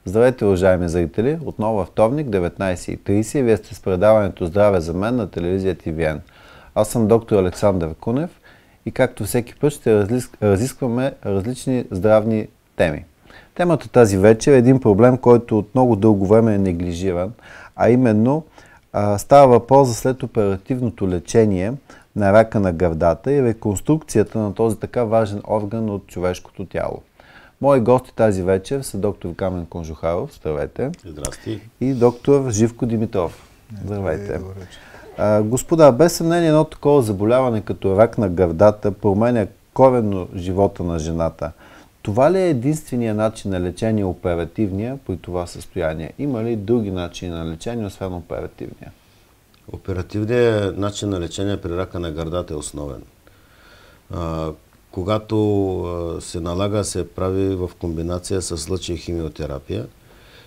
Здравейте, уважаеми зрители! Отново вторник, 19:30. Вие сте с предаването Здраве за мен на телевизия ТВН. Аз съм доктор Александър Кунев и както всеки път ще разискваме различни здравни теми. Темата тази вечер е един проблем, който от много дълго време е неглижиран, а именно става въпрос за следоперативното лечение на рака на гърдата и реконструкцията на този така важен орган от човешкото тяло. Мои гости тази вечер са доктор Камен Конжухаров, здравейте. Здрасти. И доктор Живко Димитров. Здравейте. Господа, без съмнение едно такова заболяване като рак на гърдата променя коренно живота на жената. Това ли е единствения начин на лечение, оперативния, при това състояние? Има ли други начини на лечение, освен оперативния? Оперативният начин на лечение при рака на гърдата е основен. Когато се налага, се прави в комбинация с лъче химиотерапия,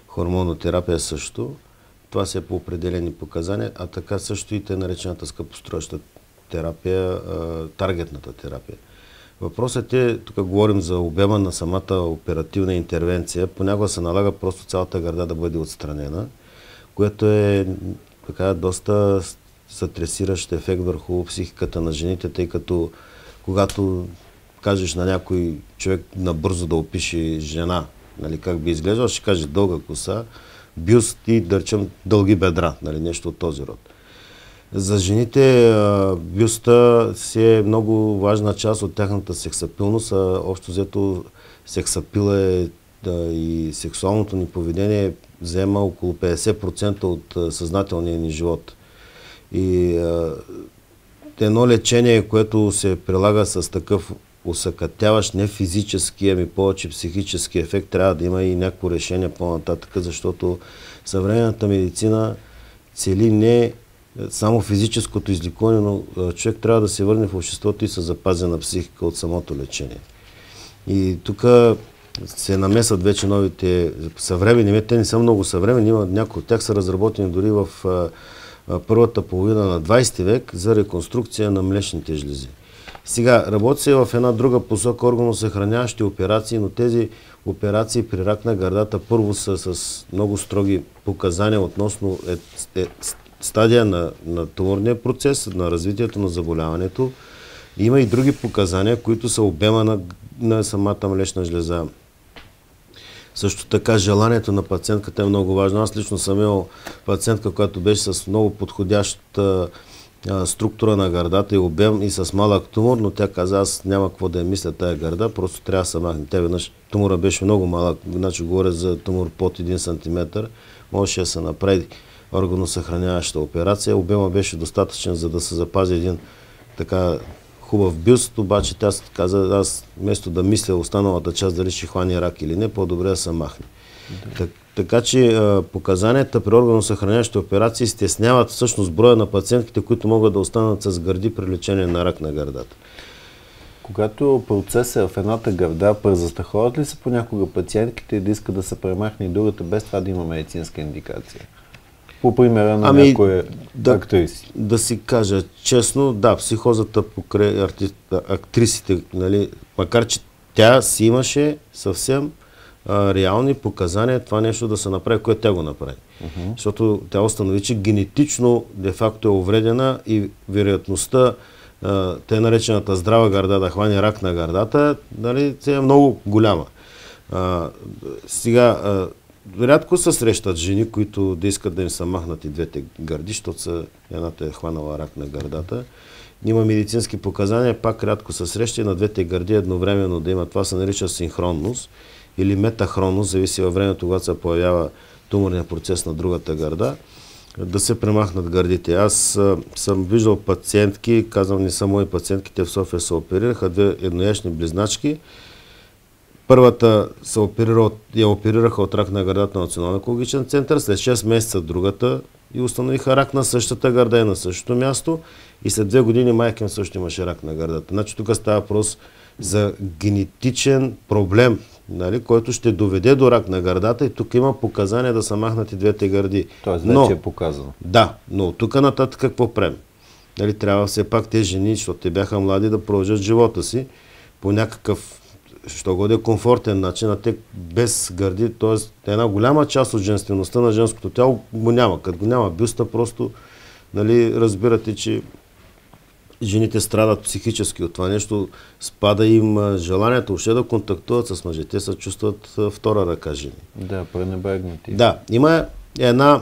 хормонотерапия също. Това се е по определени показания, а така също и те наречената скъпоструваща терапия, таргетната терапия. Въпросът е, тук говорим за обема на самата оперативна интервенция, понякога се налага просто цялата гърда да бъде отстранена, което е така доста сътресиращ ефект върху психиката на жените, тъй като когато кажеш на някой човек набързо да опише жена, нали, как би изглеждал, ще каже дълга коса, бюст и да речем дълги бедра, нали, нещо от този род. За жените бюста си е много важна част от тяхната сексапилност, общо взето сексапила е и сексуалното ни поведение взема около 50% от съзнателния ни живот. И едно лечение, което се прилага с такъв усъкътяващ не физически, ами повече психически ефект, трябва да има и някакво решение по-нататък, защото съвременната медицина цели не само физическото излекуване, но човек трябва да се върне в обществото и се запазена психика от самото лечение. И тук се намесват вече новите съвременни, те не са много съвременни, някои от тях са разработени дори в първата половина на 20 век за реконструкция на млечните жлези. Сега, работи се в една друга посока органосъхраняващи операции, но тези операции при рак на гърдата първо са с много строги показания относно стадия на туморния процес, на развитието на заболяването. Има и други показания, които са обема на самата млечна жлеза. Също така желанието на пациентката е много важно. Аз лично съм имал пациентка, която беше с много подходяща структура на гърдата и обем и с малък тумор, но тя каза, аз няма какво да я мисля тая гърда, просто трябва да се махне. Тя веднъж тумора беше много малък, значи говоря за тумор под 1 см, можеше да се направи органосъхраняваща операция. Обема беше достатъчен, за да се запази един така хубав бюст, обаче тя каза, аз вместо да мисля останалата част дали ще хване рак или не, по-добре да се махне. Така че показанията при органосъхраняващи операции стесняват всъщност броя на пациентките, които могат да останат с гърди при лечение на рак на гърдата. Когато процесът е в едната гърда, презастраховат ли се понякога пациентките да искат да се премахне и другата, без това да има медицинска индикация? По примера на някои актриси. Да си кажа честно, да, психозата покрай актрисите, нали, макар че тя си имаше съвсем реални показания това нещо да се направи, което тя го направи. Защото тя установи, че генетично де-факто е увредена и вероятността те наречената здрава гърда да хване рак на гърдата, нали, е много голяма. Сега, рядко се срещат жени, които да искат да им се махнат и двете гърди, защото едната е хванала рак на гърдата. Има медицински показания, пак рядко се среща и на двете гърди едновременно да има. Това се нарича синхронност или метахронност, зависи във времето, когато се появява туморния процес на другата гърда, да се премахнат гърдите. Аз съм виждал пациентки, казвам не са мои пациентки, те в София се оперираха, две еднояични близначки. Първата я оперираха от рак на гърдата на Националния онкологичен център, след 6 месеца другата и установиха рак на същата гърда и на същото място и след 2 години майка им също имаше рак на гърдата. Значи тук става въпрос за генетичен проблем, нали, който ще доведе до рак на гърдата и тук има показания да са махнати двете гърди. Тоест вече е показано. Да, но тук нататък какво правим? Нали, трябва все пак тези жени, защото те бяха млади, да продължат живота си по някакъв що го е комфортен начин, а те без гърди, т.е. една голяма част от женствеността на женското тяло го няма. Като го няма бюста, просто, нали, разбирате, че жените страдат психически от това нещо, спада им желанието въобще да контактуват с мъже. Те се чувстват втора ръка жени. Да, пренебрегнати. Да, има една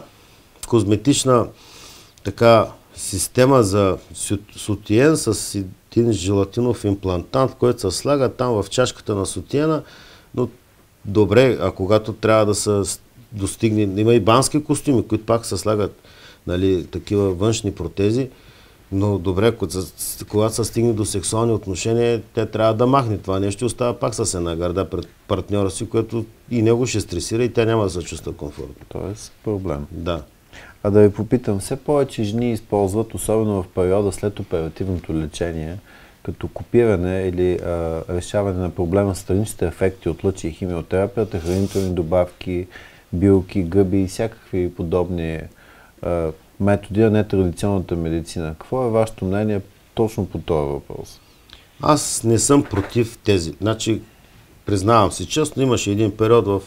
козметична така система за сутиен с един желатинов имплантант, който се слага там в чашката на сутиена, но добре, а когато трябва да се достигне, има и бански костюми, които пак се слагат, нали, такива външни протези, но добре, когато се стигне до сексуални отношения, тя трябва да махне това нещо и остава пак с една гърда пред партньора си, което и него ще стресира и тя няма да се чувства комфортно. Тоест проблем. Да. А да ви попитам, все повече жени използват, особено в периода след оперативното лечение, като копиране или решаване на проблема с страничните ефекти от лъчи и химиотерапията, хранителни добавки, билки, гъби и всякакви подобни методи, а не традиционната медицина. Какво е вашето мнение точно по този въпрос? Аз не съм против тези. Значи, признавам си честно, имаше един период в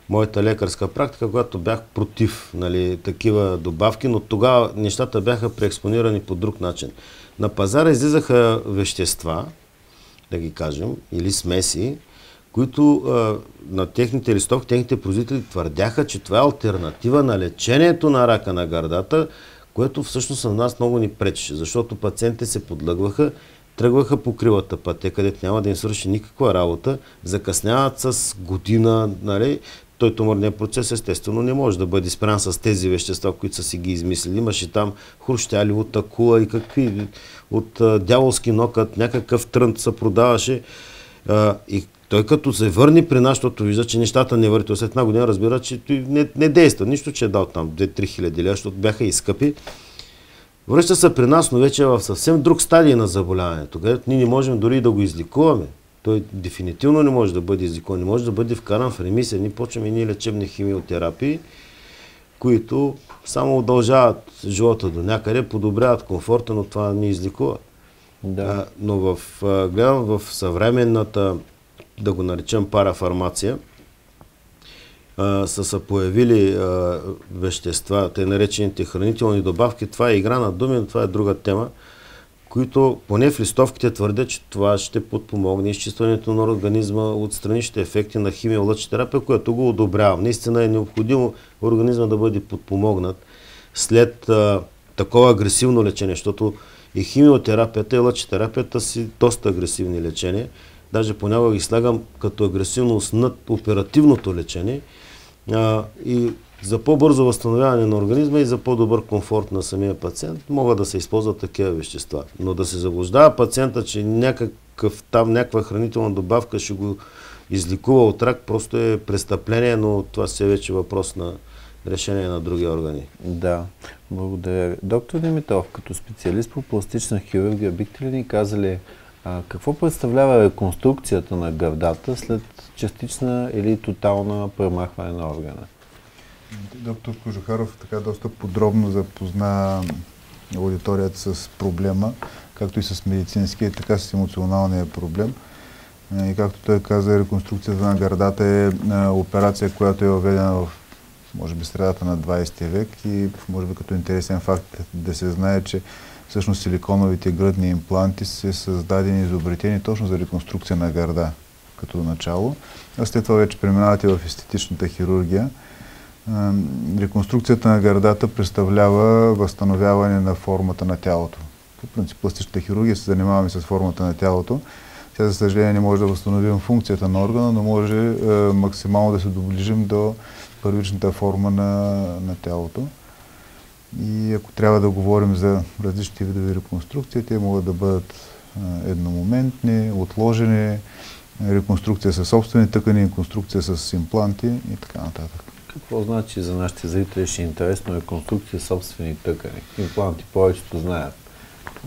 моята лекарска практика, когато бях против, нали, такива добавки, но тогава нещата бяха преекспонирани по друг начин. На пазара излизаха вещества, да ги кажем, или смеси, които на техните листовки, техните производители твърдяха, че това е алтернатива на лечението на рака на гърдата, което всъщност на нас много ни пречеше, защото пациентите се подлъгваха, тръгваха по кривата пътя, където няма да им свърши никаква работа, закъсняват с година, нали. Той туморният процес естествено не може да бъде спрян с тези вещества, които са си ги измислили. Имаше там хрущяли от акула и какви, от дяволски нокът, някакъв трънт се продаваше. И той като се върне при нас, защото вижда, че нещата не вървят. След една година разбира, че не действа. Нищо, че е дал там 2-3 хиляди лева, защото бяха и скъпи. Връща се при нас, но вече е в съвсем друг стадий на заболяването, където ние не можем дори да го излекуваме. Той дефинитивно не може да бъде излекуван, не може да бъде вкаран в ремисия. Ние почваме и лечебни химиотерапии, които само удължават живота до някъде, подобряват комфорта, но това не излекува. Да. Но гледам в съвременната, да го наречем парафармация, са се появили вещества, те наречените хранителни добавки. Това е игра на думи, но това е друга тема, които поне в листовките твърдят, че това ще подпомогне изчистването на организма от страничните ефекти на химиолъчетерапия, което го одобрявам. Наистина е необходимо организма да бъде подпомогнат след такова агресивно лечение, защото и химиотерапията и лъчетерапията си доста агресивни лечения. Даже понякога ги слагам като агресивност над оперативното лечение и за по-бързо възстановяване на организма и за по-добър комфорт на самия пациент могат да се използват такива вещества. Но да се заблуждава пациента, че някаква хранителна добавка ще го излекува от рак, просто е престъпление, но това си е вече въпрос на решение на други органи. Да, благодаря ви. Доктор Димитров, като специалист по пластична хирургия, бихте ли ни казали какво представлява реконструкцията на гърдата след частична или тотална премахване на органа? Доктор Кожухаров така доста подробно запозна аудиторията с проблема, както и с медицинския, така с емоционалния проблем. И както той каза, реконструкцията на гърдата е операция, която е въведена в, може би, средата на 20 век и може би като интересен факт да се знае, че всъщност силиконовите гръдни импланти са създадени и изобретени точно за реконструкция на гърда като начало, а след това вече преминавате в естетичната хирургия. Реконструкцията на гърдата представлява възстановяване на формата на тялото. По принцип, пластичната хирургия се занимаваме с формата на тялото. Сега, за съжаление, не може да възстановим функцията на органа, но може максимално да се доближим до първичната форма на тялото. И ако трябва да говорим за различни видове реконструкции, те могат да бъдат едномоментни, отложени, реконструкция със собствени тъкани, реконструкция с импланти и така нататък. Какво значи за нашите зрители ще е интересно реконструкция с собствени тъкани? Импланти повечето знаят.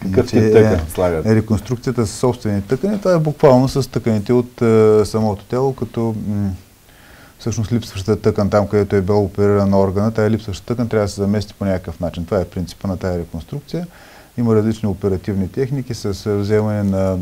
Какъв тип тъкан слагат? Реконструкцията с собствени тъкани, това е буквално с тъканите от самото тяло, като всъщност липсващата тъкан, там където е бил опериран органа, тая липсваща тъкан трябва да се замести по някакъв начин. Това е принципа на тая реконструкция. Има различни оперативни техники с вземане на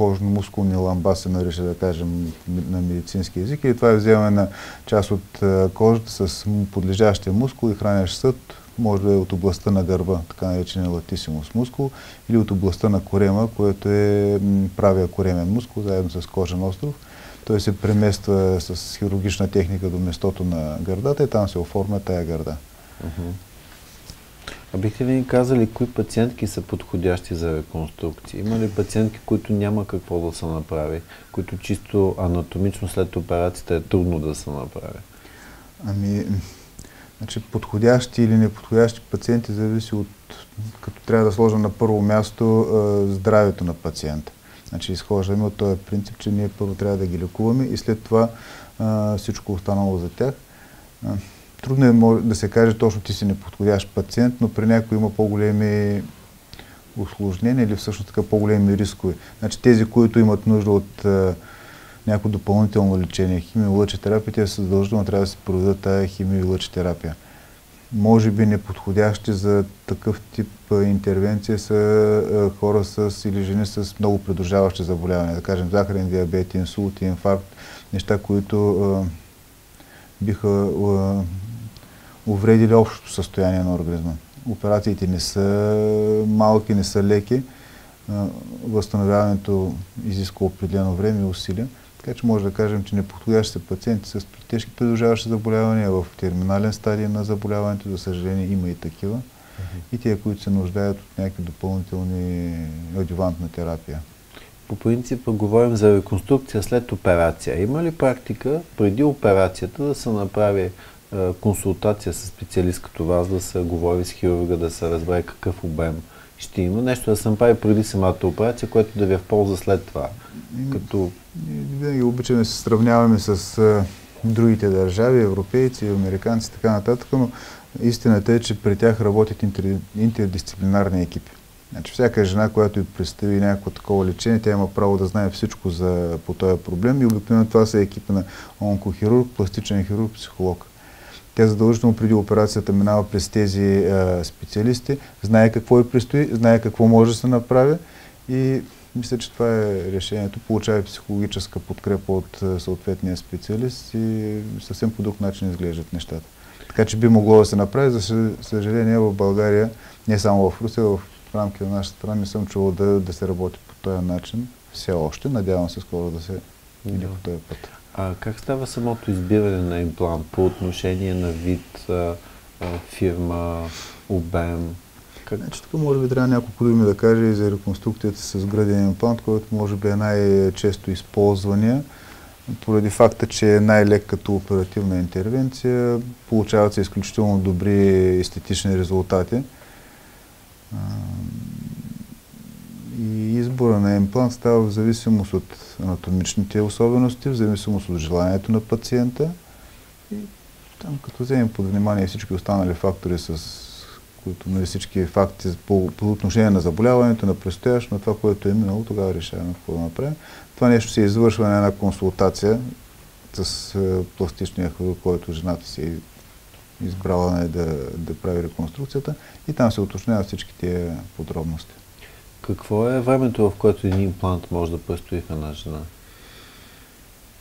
кожно-мускулни ламба се нарича, да кажем, на медицински език. И това е вземане на част от кожата с подлежащия мускул и хранещ съд. Може да е от областта на гърба, така наречения латисимус мускул, или от областта на корема, което е правия коремен мускул, заедно с кожен остров. Той се премества с хирургична техника до местото на гърдата и там се оформя тая гърда. А бихте ли ни казали, кои пациентки са подходящи за реконструкция? Има ли пациентки, които няма какво да се направи, които чисто анатомично след операцията е трудно да се направи? Значи, подходящи или неподходящи пациенти зависи от, като трябва да сложим на първо място здравето на пациента. Значи изхождаме от този принцип, че ние първо трябва да ги лекуваме и след това всичко останало за тях. Трудно е да се каже точно ти си неподходящ пациент, но при някой има по-големи усложнения или всъщност така по-големи рискове. Значи тези, които имат нужда от някакво допълнително лечение, химиолъчетерапия, те задължително трябва да се проведат тази химиолъчетерапия. Може би неподходящи за такъв тип интервенция са хора или жени с много придружаващи заболявания, да кажем захарен диабет, инсулт, инфаркт, неща, които биха увредили общото състояние на организма. Операциите не са малки, не са леки. Възстановяването изисква определено време и усилия. Така че може да кажем, че неподходящи са пациенти с тежки придружаващи заболявания в терминален стадий на заболяването. За съжаление има и такива. И тия, които се нуждаят от някакви допълнителни адювантна терапия. По принцип говорим за реконструкция след операция. Има ли практика преди операцията да се направи консултация с специалист като вас, да се говори с хирурга, да се разбере какъв обем ще има? Нещо да се направи преди самата операция, което да ви е в полза след това? Винаги обичаме да се сравняваме с другите държави, европейци, американци и така нататък, но истината е, че при тях работят интердисциплинарни екипи. Значи, всяка жена, която й представи някакво такова лечение, тя има право да знае всичко по този проблем и обикновено това са екипи на онкохирург, пластичен хирург, психолог. Тя задължително преди операцията минава през тези специалисти, знае какво й предстои, знае какво може да се направи и мисля, че това е решението. Получава психологическа подкрепа от съответния специалист и съвсем по друг начин изглеждат нещата. Така че би могло да се направи. За съжаление в България, не само в Русия, в рамките на нашата страна не съм чувал да се работи по този начин. Все още. Надявам се скоро да се иде по този път. А как става самото избиране на имплант по отношение на вид, фирма, обем? Значи, тук може би трябва няколко думи да кажа и за реконструкцията с граден имплант, който може би е най-често използвания, поради факта, че е най-лек като оперативна интервенция, получават се изключително добри естетични резултати. И избора на имплант става в зависимост от анатомичните особености, в зависимост от желанието на пациента. И там, като вземем под внимание всички останали фактори, които всички факти по отношение на заболяването, на предстоящо, на това, което е минало, тогава решаваме какво да направим. Това нещо се извършва на една консултация с пластичния хирург, който жената си е избрала да прави реконструкцията и там се уточняват всички тия подробности. Какво е времето, в което един имплант може да престои в една жена?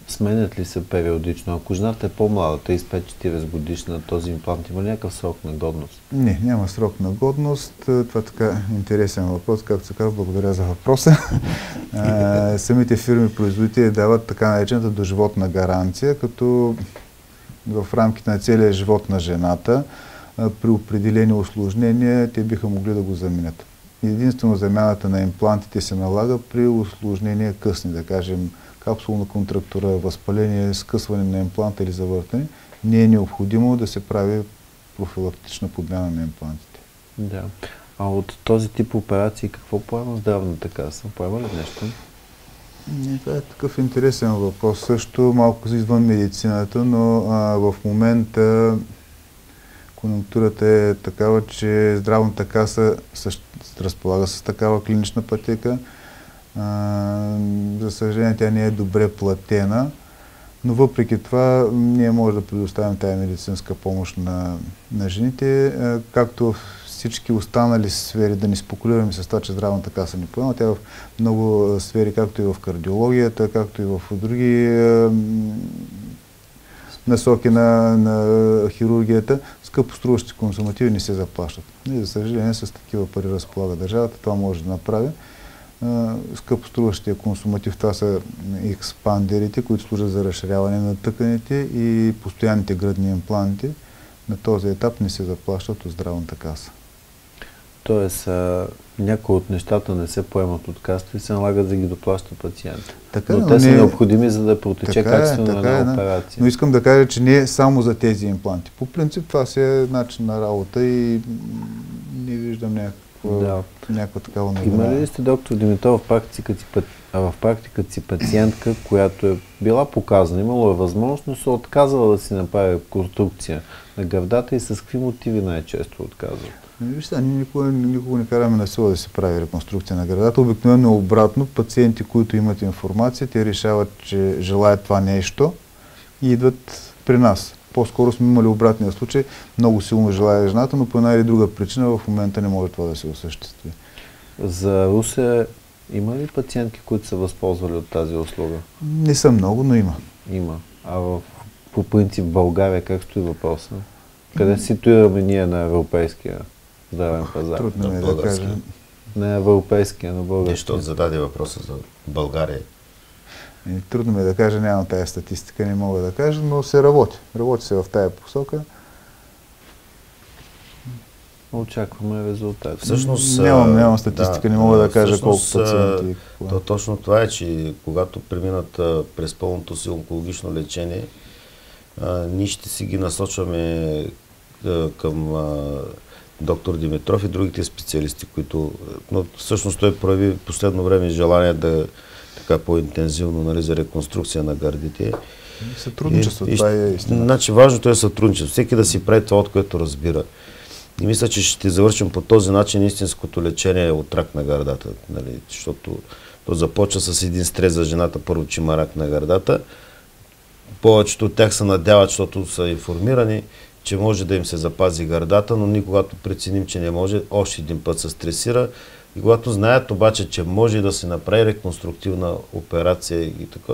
Сменят ли се периодично? Ако жената е по-млада, 35-40 годишна, този имплант има ли някакъв срок на годност? Не, няма срок на годност. Това е така интересен въпрос, както се казва, благодаря за въпроса. Самите фирми-производители дават така наречената доживотна гаранция, като в рамките на целия живот на жената, при определени усложнения, те биха могли да го заменят. Единствено замяната на имплантите се налага при усложнения късни, да кажем капсулна контрактура, възпаление, скъсване на импланта или завъртане. Не е необходимо да се прави профилактична подмяна на имплантите. Да. А от този тип операции какво поема здравната каса? Поема ли нещо? Това е такъв интересен въпрос. Също малко извън медицината, но в момента конюнктурата е такава, че здравната каса разполага с такава клинична пътека. За съжаление, тя не е добре платена, но въпреки това ние можем да предоставим тази медицинска помощ на жените, както всички останали сфери, да ни спекулираме с това, че здравната каса ни поема. Тя в много сфери, както и в кардиологията, както и в други насоки на хирургията, скъпоструващи консумативи не се заплащат. И за съжаление с такива пари разполага държавата, това може да направи. Скъпоструващия консуматив, това са експандерите, които служат за разширяване на тъканите и постоянните гръдни импланти. На този етап не се заплащат от здравната каса. Тоест, някои от нещата не се поемат от касата и се налагат да ги доплаща пациента. Но те са необходими, за да протече качествено на операция. Но искам да кажа, че не е само за тези импланти. По принцип това си е начин на работа и не виждам някаква такава новина. Има ли сте, доктор Димитров, в практиката си пациентка, която е била показана, имало е възможност, но се отказала да си направи реконструкция на гърдата и с какви мотиви най-често отказват? Вижте, ние никога не караме на сила да се прави реконструкция на гърдата. Обикновено обратно, пациенти, които имат информация, те решават, че желаят това нещо и идват при нас. По-скоро сме имали обратния случай. Много силно желая жената, но по една или друга причина в момента не може това да се осъществи. За Русе има ли пациентки, които са възползвали от тази услуга? Не са много, но има. Има. А по принцип в България как стои въпроса? Къде ситуираме ние на европейския здравен пазар? Трудно ми е да кажа. Не европейския, но българския. Нещо зададе въпроса за България. Трудно ми е да кажа, нямам тая статистика, не мога да кажа, но се работи. Работи се в тая посока. Очакваме резултат. Всъщност, нямам статистика, не мога да кажа колко пациенти. Точно това е, че когато преминат през пълното си онкологично лечение, ние ще си ги насочваме към доктор Димитров и другите специалисти, които... Но всъщност той прояви последно време желание да така по-интензивно, за реконструкция на гърдите. Сътрудничество, това е истина. Значи важното е сътрудничество. Всеки да си прави това, от което разбира. И мисля, че ще завършим по този начин истинското лечение от рак на гърдата. Защото то започва с един стрес за жената, първо, че има рак на гърдата. Повечето от тях се надяват, защото са информирани, че може да им се запази гърдата, но ние когато преценим, че не може, още един път се стресира. И когато знаят обаче, че може да се направи реконструктивна операция и така,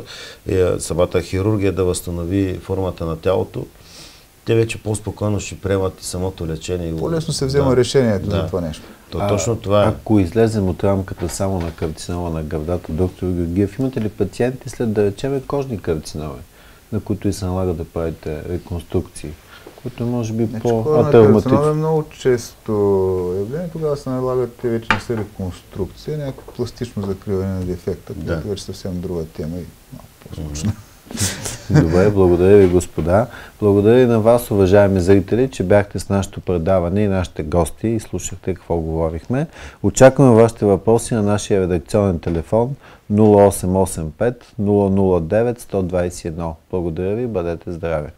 самата хирургия да възстанови формата на тялото, те вече по-спокойно ще приемат и самото лечение. По-лесно се взема решението за това нещо. Точно това е. Ако излезем от рамката само на карцинома на гърдата, доктор Георгиев, имате ли пациенти след, да речем, кожни карциноми, на които и се налага да правите реконструкции, които може би по-алтернативно? Карцинома е много често явление, тогава се налагат те вече не са реконструкция, някакво пластично закриване на дефекта, което вече съвсем друга тема и малко по-скучна. Добре, благодаря ви, господа. Благодаря и на вас, уважаеми зрители, че бяхте с нашето предаване и нашите гости и слушахте какво говорихме. Очакваме вашите въпроси на нашия редакционен телефон 0885 009 121. Благодаря ви, бъдете здрави!